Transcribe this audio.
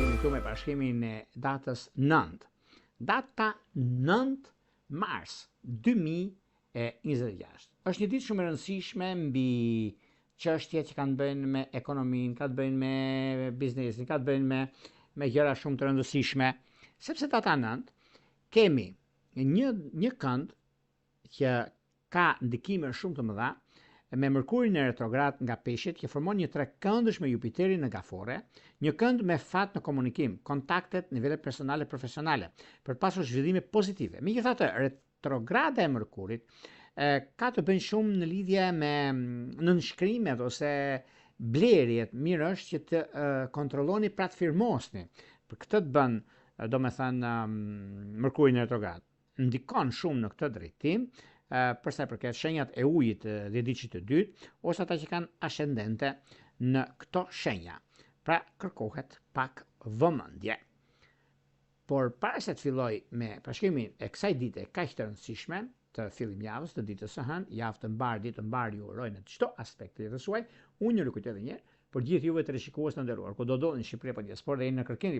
Këtu me parashikimin e datës 9. Data 9 mars 2026. Është një ditë shumë e rëndësishme mbi çështjet që kanë bëjnë me ekonominë, ka të bëjnë me biznesin, ka të bëjnë me gjëra shumë të rëndësishme, sepse data 9 kemi një kënd që ka ndikime shumë të mëdha me Mërkurin e retrograd nga Peshqit që formon një trekëndësh me Jupiterin në Gafore, një kënd me fat në komunikim, kontaktet, nivele personale, profesionale, për pasur zhvillime pozitive. Megjithatë, retrograda e Mërkurit ka të bëjë shumë në lidhje me nënshkrimet ose blerjet. Mirë është që të kontrolloni pra të firmosni. Për këtë të bën, domethënë, Mërkurin e retrograd ndikon shumë në këtë drejtim. Për sa i përket shenjat e ujit dhe diçit të dytë, ose ata që kanë ascendente në këto shenja. Pra kërkohet pak vëmendje. Por para se të filloj me parashikimin e kësaj dite kaq të rëndësishme, të fillim javës, të ditës së hënë, javë të mbar, ditë të mbar ju uroj në çdo aspekt të jetës suaj. Unë ju rikujtoj edhe një herë për gjithë juve të rishikues të nderuar, kudo do në Shqipëri apo diasporë dhe në kërkim